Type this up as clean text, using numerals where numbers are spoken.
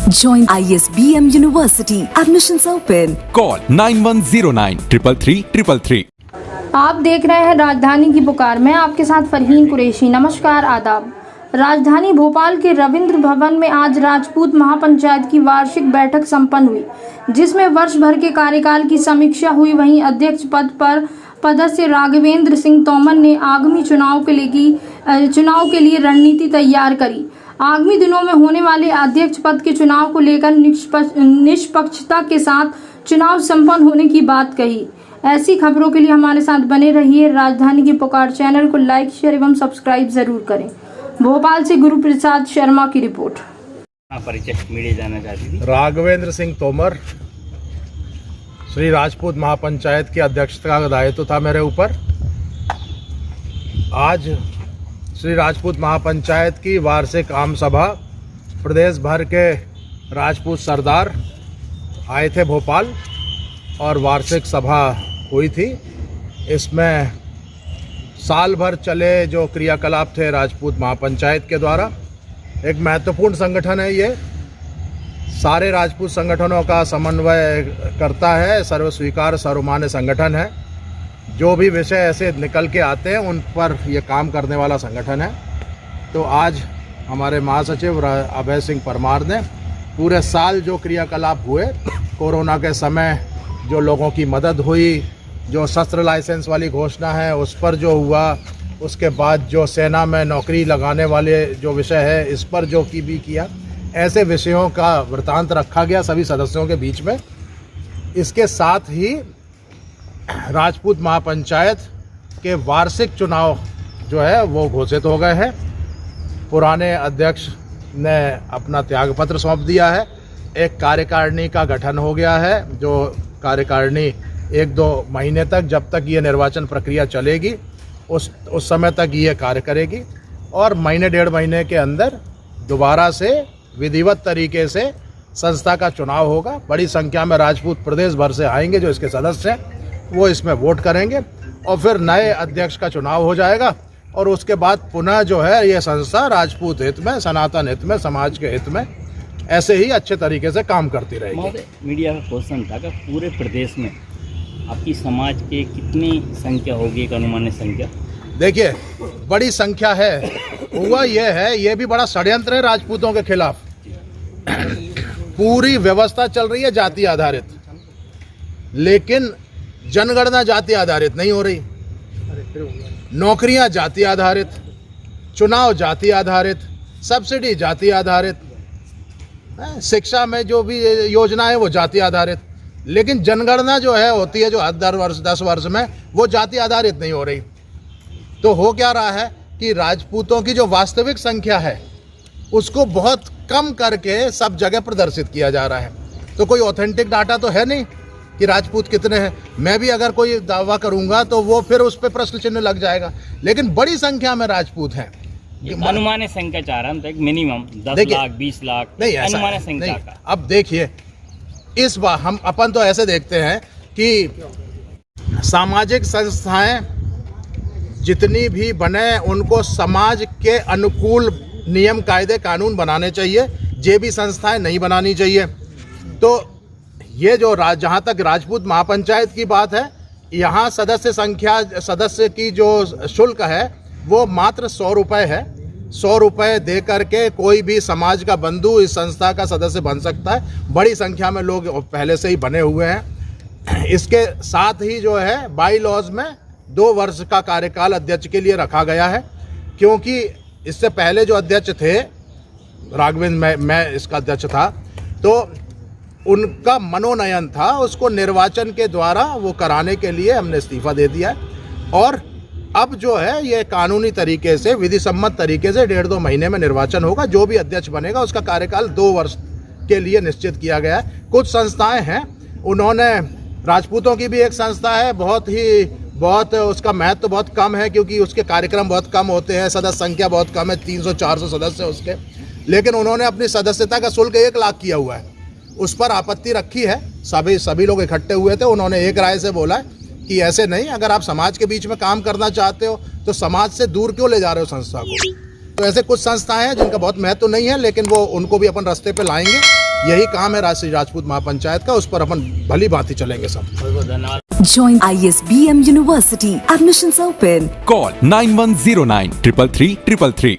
Join ISBM University. Admissions open. Call 9109333333. आप देख रहे हैं राजधानी की पुकार। मैं आपके साथ फरहीन कुरैशी। नमस्कार, आदाब। राजधानी भोपाल के रविंद्र भवन में आज राजपूत महापंचायत की वार्षिक बैठक संपन्न हुई, जिसमें वर्ष भर के कार्यकाल की समीक्षा हुई। वहीं अध्यक्ष पद पर पदस्थ राघवेंद्र सिंह तोमर ने आगामी चुनाव के लिए रणनीति तैयार करी। आगामी दिनों में होने वाले अध्यक्ष पद के चुनाव को लेकर निष्पक्षता के साथ चुनाव संपन्न होने की बात कही। ऐसी खबरों के लिए हमारे साथ बने रहिए। राजधानी की पुकार चैनल को लाइक, शेयर एवं सब्सक्राइब जरूर करें। भोपाल से गुरु प्रसाद शर्मा की रिपोर्ट। परिचय मीडिया जाना चाहती थी। राघवेंद्र सिंह तोमर, श्री राजपूत महापंचायत की अध्यक्षता का दायित्व था मेरे ऊपर। आज श्री राजपूत महापंचायत की वार्षिक आम सभा, प्रदेश भर के राजपूत सरदार आए थे भोपाल और वार्षिक सभा हुई थी। इसमें साल भर चले जो क्रियाकलाप थे राजपूत महापंचायत के द्वारा, एक महत्वपूर्ण संगठन है ये। सारे राजपूत संगठनों का समन्वय करता है, सर्वस्वीकार सर्वमान्य संगठन है। जो भी विषय ऐसे निकल के आते हैं उन पर यह काम करने वाला संगठन है। तो आज हमारे महासचिव अभय सिंह परमार ने पूरे साल जो क्रियाकलाप हुए, कोरोना के समय जो लोगों की मदद हुई, जो शस्त्र लाइसेंस वाली घोषणा है उस पर जो हुआ, उसके बाद जो सेना में नौकरी लगाने वाले जो विषय है इस पर जो की भी किया, ऐसे विषयों का वृतांत रखा गया सभी सदस्यों के बीच में। इसके साथ ही राजपूत महापंचायत के वार्षिक चुनाव जो है वो घोषित हो गए हैं। पुराने अध्यक्ष ने अपना त्यागपत्र सौंप दिया है। एक कार्यकारिणी का गठन हो गया है, जो कार्यकारिणी 1-2 महीने तक, जब तक ये निर्वाचन प्रक्रिया चलेगी उस समय तक ये कार्य करेगी और महीने 1.5 महीने के अंदर दोबारा से विधिवत तरीके से संस्था का चुनाव होगा। बड़ी संख्या में राजपूत प्रदेश भर से आएंगे जो इसके सदस्य हैं, वो इसमें वोट करेंगे और फिर नए अध्यक्ष का चुनाव हो जाएगा और उसके बाद पुनः जो है ये संस्था राजपूत हित में, सनातन हित में, समाज के हित में ऐसे ही अच्छे तरीके से काम करती रहेगी। मीडिया का क्वेश्चन था कि पूरे प्रदेश में आपकी समाज के कितनी संख्या होगी, एक अनुमानित संख्या? देखिए, बड़ी संख्या है। हुआ ये है, ये भी बड़ा षड्यंत्र है राजपूतों के खिलाफ। पूरी व्यवस्था चल रही है जाति आधारित, लेकिन जनगणना जाति आधारित नहीं हो रही। नौकरियां जाति आधारित, चुनाव जाति आधारित, सब्सिडी जाति आधारित, शिक्षा में जो भी योजना है वो जाति आधारित, लेकिन जनगणना जो है होती है जो 10 वर्ष में, वो जाति आधारित नहीं हो रही। तो हो क्या रहा है कि राजपूतों की जो वास्तविक संख्या है उसको बहुत कम करके सब जगह प्रदर्शित किया जा रहा है। तो कोई ऑथेंटिक डाटा तो है नहीं कि राजपूत कितने हैं। मैं भी अगर कोई दावा करूंगा तो वो फिर उस पर प्रश्न चिन्ह लग जाएगा, लेकिन बड़ी संख्या में राजपूत हैं। अनुमानित संख्या चाह रहा हूं, मिनिमम 10 लाख 20 लाख नहीं, अनुमानित संख्या का। अब देखिए, इस बार हम अपन तो ऐसे देखते हैं कि सामाजिक संस्थाएं जितनी भी बने उनको समाज के अनुकूल नियम कायदे कानून बनाने चाहिए। जे भी संस्थाएं नहीं बनानी चाहिए। तो ये जो जहाँ तक राजपूत महापंचायत की बात है, यहाँ सदस्य की जो शुल्क है वो मात्र 100 रुपये है। 100 रुपये दे करके कोई भी समाज का बंधु इस संस्था का सदस्य बन सकता है। बड़ी संख्या में लोग पहले से ही बने हुए हैं। इसके साथ ही जो है बाई लॉज में 2 वर्ष का कार्यकाल अध्यक्ष के लिए रखा गया है, क्योंकि इससे पहले जो अध्यक्ष थे राघवेंद्र, मैं इसका अध्यक्ष था, तो उनका मनोनयन था, उसको निर्वाचन के द्वारा वो कराने के लिए हमने इस्तीफा दे दिया है। और अब जो है ये कानूनी तरीके से, विधि सम्मत तरीके से 1.5-2 महीने में निर्वाचन होगा। जो भी अध्यक्ष बनेगा उसका कार्यकाल 2 वर्ष के लिए निश्चित किया गया है। कुछ संस्थाएं हैं, उन्होंने, राजपूतों की भी एक संस्था है, बहुत उसका महत्व बहुत कम है क्योंकि उसके कार्यक्रम बहुत कम होते हैं, सदस्य संख्या बहुत कम है, 300-400 सदस्य उसके, लेकिन उन्होंने अपनी सदस्यता का शुल्क 1 लाख किया हुआ है। उस पर आपत्ति रखी है। सभी लोग इकट्ठे हुए थे, उन्होंने एक राय से बोला कि ऐसे नहीं, अगर आप समाज के बीच में काम करना चाहते हो तो समाज से दूर क्यों ले जा रहे हो संस्था को। तो ऐसे कुछ संस्थाएं हैं जिनका बहुत महत्व नहीं है, लेकिन वो उनको भी अपन रास्ते पे लाएंगे यही काम है राष्ट्रीय राजपूत महापंचायत का, उस पर अपन भली भांति चलेंगे सब। बहुत बहुत धन्यवाद। Join ISBM University. Admissions open. Call 9109 333 333.